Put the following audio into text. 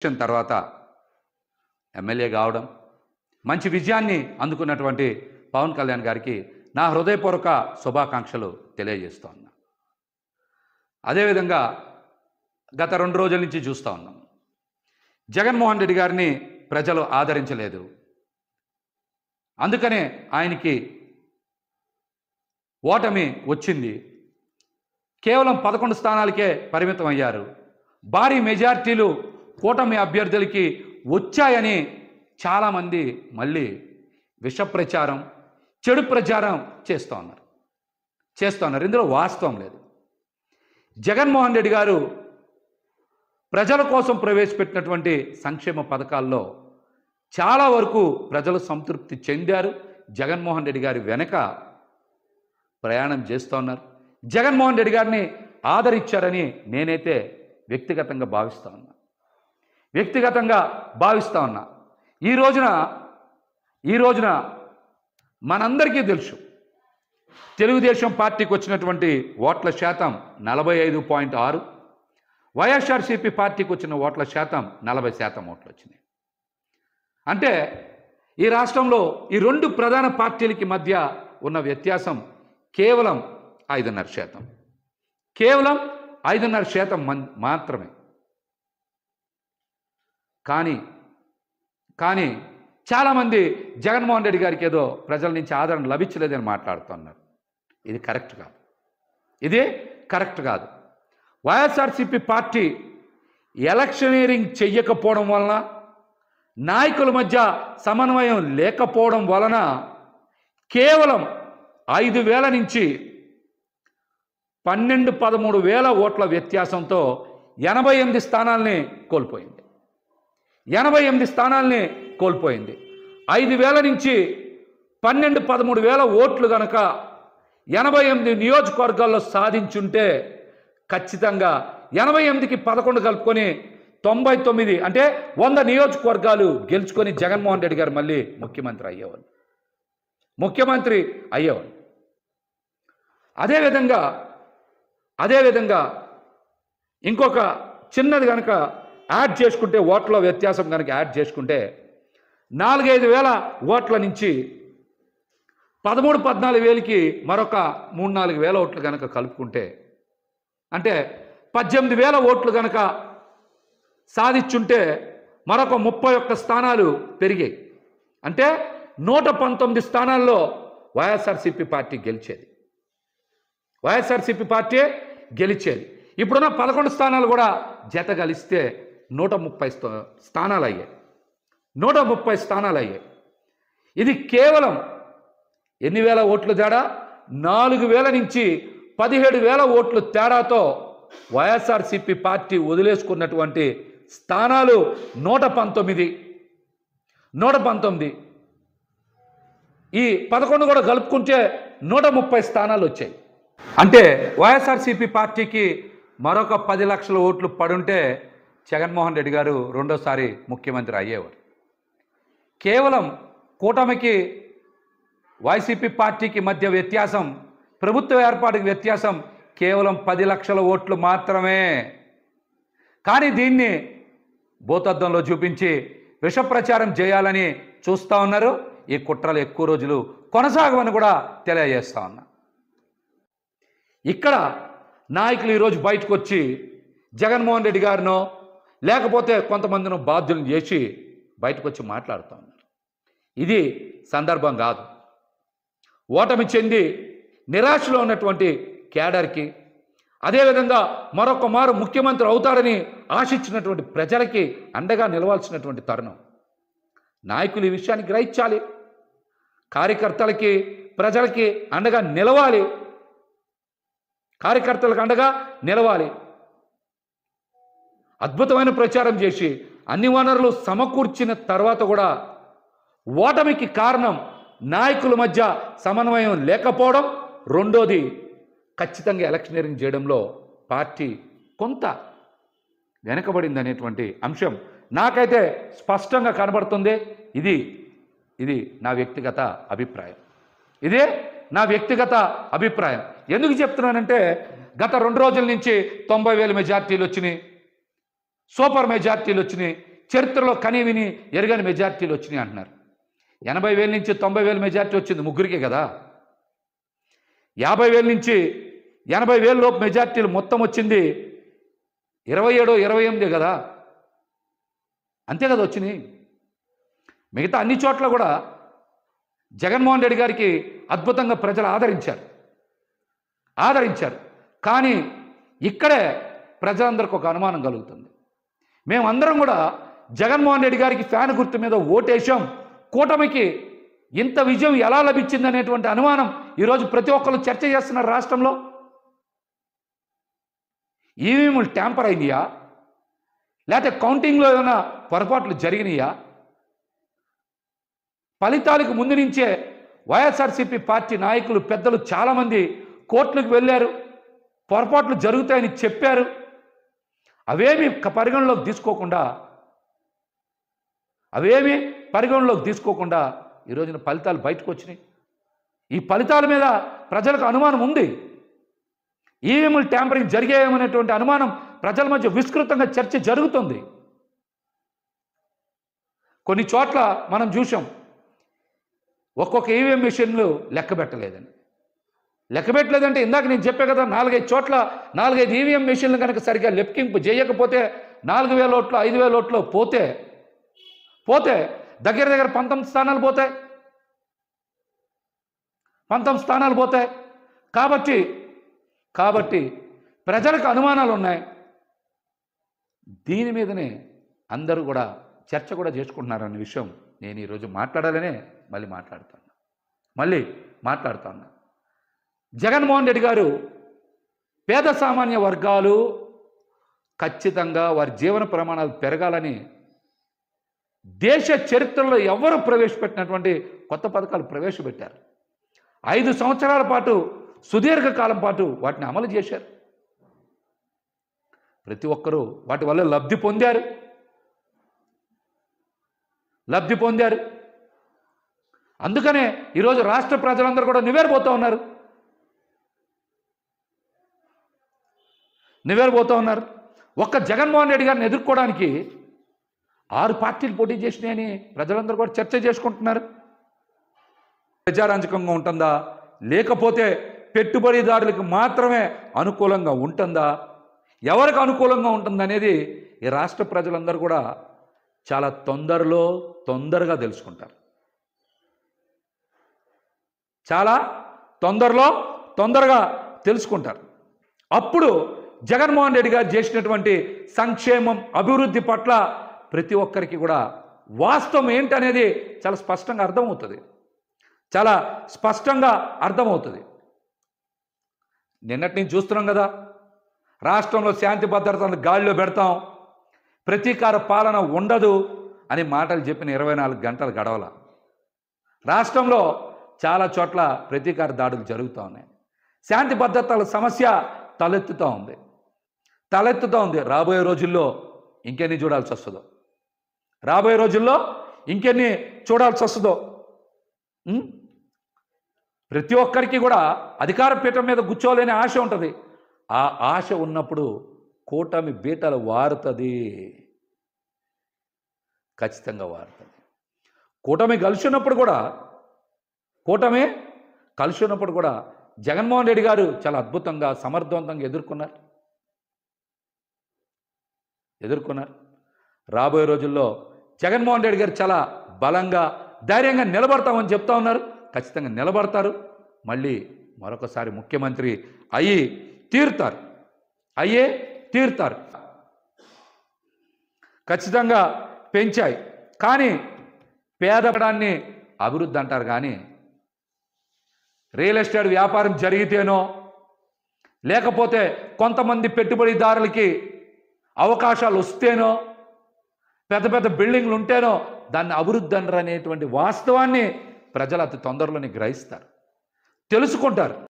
తర్వాత ఎమ్మెల్యే కావడం, మంచి విజయాన్ని అందుకున్నటువంటి పవన్ కళ్యాణ్ గారికి నా హృదయపూర్వక శుభాకాంక్షలు తెలియజేస్తూ ఉన్నా. అదేవిధంగా గత 2 రోజుల నుంచి చూస్తూ ఉన్నాం, జగన్మోహన్ రెడ్డి గారిని ప్రజలు ఆదరించలేదు. అందుకనే ఆయనకి ఓటమి వచ్చింది. కేవలం 11 స్థానాలకే పరిమితం అయ్యారు. భారీ మెజార్టీలు కూటమి అభ్యర్థులకి వచ్చాయని చాలామంది మళ్ళీ విష ప్రచారం, చెడు ప్రచారం చేస్తున్నారు. ఇందులో వాస్తవం లేదు. జగన్మోహన్ రెడ్డి గారు ప్రజల కోసం ప్రవేశపెట్టినటువంటి సంక్షేమ పథకాల్లో చాలా వరకు ప్రజలు సంతృప్తి చెందారు. జగన్మోహన్ రెడ్డి గారి వెనక ప్రయాణం చేస్తున్నారు. జగన్మోహన్ రెడ్డి గారిని ఆదరించారని నేనైతే వ్యక్తిగతంగా భావిస్తా ఉన్నా. ఈ రోజున మనందరికీ తెలుసు, తెలుగుదేశం పార్టీకి వచ్చినటువంటి ఓట్ల శాతం 45.6, వైఎస్ఆర్సీపీ పార్టీకి వచ్చిన ఓట్ల శాతం 40% ఓట్లు వచ్చినాయి. అంటే ఈ రాష్ట్రంలో ఈ 2 ప్రధాన పార్టీలకి మధ్య ఉన్న వ్యత్యాసం కేవలం 5.5%. కేవలం 5.5% మాత్రమే. కానీ చాలామంది జగన్మోహన్ రెడ్డి గారికి ఏదో ప్రజల నుంచి ఆదరణ లభించలేదని మాట్లాడుతున్నారు. ఇది కరెక్ట్ కాదు. వైఎస్ఆర్సీపీ పార్టీ ఎలక్షనీరింగ్ చెయ్యకపోవడం వలన, నాయకుల మధ్య సమన్వయం లేకపోవడం వలన కేవలం 5,000 నుంచి 12-13,000 ఓట్ల వ్యత్యాసంతో 88 స్థానాల్ని కోల్పోయింది. 5,000 నుంచి 12-13,000 ఓట్లు కనుక 88 నియోజకవర్గాల్లో సాధించుంటే ఖచ్చితంగా 88కి 11 కలుపుకొని 99, అంటే 100 నియోజకవర్గాలు గెలుచుకొని జగన్మోహన్ రెడ్డి గారు మళ్ళీ ముఖ్యమంత్రి అయ్యేవాళ్ళు. అదేవిధంగా ఇంకొక చిన్నది కనుక యాడ్ చేసుకుంటే, ఓట్ల వ్యత్యాసం కనుక యాడ్ చేసుకుంటే 4-5 వేల ఓట్ల నుంచి 13-14 వేలకి మరొక 3-4 వేల ఓట్లు కనుక కలుపుకుంటే, అంటే 18,000 ఓట్లు కనుక సాధించుంటే మరొక 31 స్థానాలు పెరిగాయి. అంటే 119 స్థానాల్లో వైఎస్ఆర్సీపీ పార్టీ గెలిచేది. ఇప్పుడున్న 11 స్థానాలు కూడా జత కలిస్తే 130 స్థానాలు అయ్యాయి. ఇది కేవలం ఎన్ని వేల ఓట్లు తేడా? 4,000 నుంచి 17,000 ఓట్లు తేడాతో వైఎస్ఆర్సీపీ పార్టీ వదిలేసుకున్నటువంటి స్థానాలు 119. ఈ 11 కూడా కలుపుకుంటే 130 స్థానాలు వచ్చాయి. అంటే వైఎస్ఆర్సీపీ పార్టీకి మరొక 10 లక్షల ఓట్లు పడుంటే జగన్మోహన్ రెడ్డి గారు రెండోసారి ముఖ్యమంత్రి అయ్యేవారు. కేవలం కూటమికి వైసీపీ పార్టీకి మధ్య వ్యత్యాసం, ప్రభుత్వ ఏర్పాటుకి వ్యత్యాసం కేవలం 10 లక్షల ఓట్లు మాత్రమే. కానీ దీన్ని భూతద్దంలో చూపించి విష ప్రచారం చేయాలని చూస్తూ ఉన్నారు. ఈ కుట్రలు ఎక్కువ రోజులు కొనసాగవని కూడా తెలియజేస్తా ఉన్నా. ఇక్కడ నాయకులు ఈరోజు బయటకు వచ్చి జగన్మోహన్ రెడ్డి గారినో లేకపోతే కొంతమందినో బాధ్యులను చేసి బయటకు వచ్చి మాట్లాడుతూ ఉన్నారు. ఇది సందర్భం కాదు. ఓటమి చెంది నిరాశలో ఉన్నటువంటి కేడర్కి, అదేవిధంగా మరొక మారు ముఖ్యమంత్రి అవుతారని ఆశించినటువంటి ప్రజలకి అండగా నిలవాల్సినటువంటి తరుణం. నాయకులు ఈ విషయాన్ని గ్రహించాలి. కార్యకర్తలకి, ప్రజలకి అండగా నిలవాలి. అద్భుతమైన ప్రచారం చేసి అన్ని వనరులు సమకూర్చిన తర్వాత కూడా ఓటమికి కారణం నాయకుల మధ్య సమన్వయం లేకపోవడం. రెండోది, ఖచ్చితంగా ఎలక్షనీరింగ్ చేయడంలో పార్టీ కొంత వెనకబడింది అనేటువంటి అంశం నాకైతే స్పష్టంగా కనబడుతుంది. ఇది నా వ్యక్తిగత అభిప్రాయం. ఎందుకు చెప్తున్నానంటే, గత 2 రోజుల నుంచి 90,000 మెజార్టీలు వచ్చినాయి, సూపర్ మెజార్టీలు వచ్చినాయి. చరిత్రలో కని విని ఎరగని మెజార్టీలు వచ్చినాయి అంటున్నారు. 80,000 నుంచి 90,000 మెజార్టీ వచ్చింది ముగ్గురికే కదా. 50,000 నుంచి 80,000 లోపు మెజార్టీలు మొత్తం వచ్చింది 27, 28 కదా. అంతే కదా వచ్చినాయి. మిగతా అన్ని చోట్ల కూడా జగన్మోహన్ రెడ్డి గారికి అద్భుతంగా ప్రజలు ఆదరించారు. కానీ ఇక్కడే ప్రజలందరికీ ఒక అనుమానం కలుగుతుంది. మేమందరం కూడా జగన్మోహన్ రెడ్డి గారికి ఫ్యాన్ గుర్తు మీద ఓటేశాం, కూటమికి ఇంత విజయం ఎలా లభించింది అనేటువంటి అనుమానం ఈరోజు ప్రతి ఒక్కరు చర్చ చేస్తున్నారు రాష్ట్రంలో. ఈవీఎంలు ట్యాంపర్ అయినాయా, లేకపోతే కౌంటింగ్లో ఏమైనా పొరపాట్లు జరిగినాయా? ఫలితాలకు ముందు నుంచే వైఎస్ఆర్సీపీ పార్టీ నాయకులు పెద్దలు చాలామంది కోర్టులకు వెళ్ళారు, పొరపాట్లు జరుగుతాయని చెప్పారు. అవేమీ పరిగణలోకి తీసుకోకుండా ఈ రోజున ఫలితాలు బయటకు వచ్చినాయి. ఈ ఫలితాల మీద ప్రజలకు అనుమానం ఉంది. ఈవీఎంలు ట్యాంపరింగ్ జరిగాయేమనేటువంటి అనుమానం ప్రజల మధ్య విస్తృతంగా చర్చ జరుగుతుంది. కొన్ని చోట్ల మనం చూసాం, ఒక్కొక్క ఈవీఎం మిషన్లు లెక్క పెట్టలేదంటే ఇందాక నేను చెప్పే కదా, 4-5 చోట్ల 4-5 ఈవీఎం మిషన్లు కనుక సరిగ్గా లెక్కింపు చేయకపోతే 4,000 ఓట్లు 5,000 ఓట్లు పోతే దగ్గర 19 స్థానాలు పోతాయి. 19 స్థానాలు పోతాయి. కాబట్టి ప్రజలకు అనుమానాలు ఉన్నాయి. దీని మీదనే అందరూ కూడా చర్చ కూడా చేసుకుంటున్నారన్న విషయం నేను ఈరోజు మాట్లాడాలనే మళ్ళీ మాట్లాడుతున్నా. జగన్మోహన్ రెడ్డి గారు పేద సామాన్య వర్గాలు ఖచ్చితంగా వారి జీవన ప్రమాణాలు పెరగాలని దేశ చరిత్రలో ఎవరు ప్రవేశపెట్టినటువంటి కొత్త పథకాలు ప్రవేశపెట్టారు. 5 సంవత్సరాల పాటు సుదీర్ఘకాలం పాటు వాటిని అమలు చేశారు. ప్రతి ఒక్కరూ వాటి వల్ల లబ్ధి పొందారు. అందుకనే ఈరోజు రాష్ట్ర ప్రజలందరూ కూడా నివేరబోతూ ఉన్నారు. ఒక్క జగన్మోహన్ రెడ్డి గారిని ఎదుర్కోవడానికి 6 పార్టీలు పోటీ చేసినాయని ప్రజలందరూ కూడా చర్చ చేసుకుంటున్నారు. ప్రజారంజకంగా ఉంటుందా, లేకపోతే పెట్టుబడిదారులకు మాత్రమే అనుకూలంగా ఉంటుందా, ఎవరికి అనుకూలంగా ఉంటుందనేది ఈ రాష్ట్ర ప్రజలందరూ కూడా చాలా తొందరగా తెలుసుకుంటారు. తొందరగా తెలుసుకుంటారు. అప్పుడు జగన్మోహన్ రెడ్డి గారు చేసినటువంటి సంక్షేమం, అభివృద్ధి పట్ల ప్రతి ఒక్కరికి కూడా వాస్తవం ఏంటనేది చాలా స్పష్టంగా అర్థమవుతుంది. నిన్నటి నుంచి చూస్తున్నాం కదా, రాష్ట్రంలో శాంతి భద్రతలను గాలిలో పెడతాం, ప్రతీకార పాలన ఉండదు అని మాటలు చెప్పిన 24 గంటలు గడవల. రాష్ట్రంలో చాలా చోట్ల ప్రతీకార దాడులు జరుగుతూ ఉన్నాయి. శాంతి భద్రతల సమస్య తలెత్తుతూ ఉంది. రాబోయే రోజుల్లో ఇంకెన్ని చూడాల్సి వస్తుందో. ప్రతి ఒక్కరికి కూడా అధికార పీఠం మీద కూర్చోలేని ఆశ ఉంటుంది. ఆ ఆశ ఉన్నప్పుడు కూటమి బీటలు వారుతుంది, ఖచ్చితంగా వారుతుంది. కూటమి కలిసి ఉన్నప్పుడు కూడా జగన్మోహన్ రెడ్డి గారు చాలా అద్భుతంగా సమర్థవంతంగా ఎదుర్కొన్నారు. రాబోయే రోజుల్లో జగన్మోహన్ రెడ్డి గారు చాలా బలంగా ధైర్యంగా నిలబడతామని చెప్తా ఉన్నారు. ఖచ్చితంగా నిలబడతారు. మళ్ళీ మరొకసారి ముఖ్యమంత్రి అయ్యే తీరుతారు. ఖచ్చితంగా పెంచాయి. కానీ పేదపడాన్ని అభివృద్ధి అంటారు. కానీ రియల్ ఎస్టేట్ వ్యాపారం జరిగితేనో, లేకపోతే కొంతమంది పెట్టుబడిదారులకి అవకాశాలు వస్తేనో, పెద్ద బిల్డింగ్లు ఉంటేనో దాన్ని అభివృద్ధి అనరు అనేటువంటి వాస్తవాన్ని ప్రజలు అతి తొందరలోనే గ్రహిస్తారు, తెలుసుకుంటారు.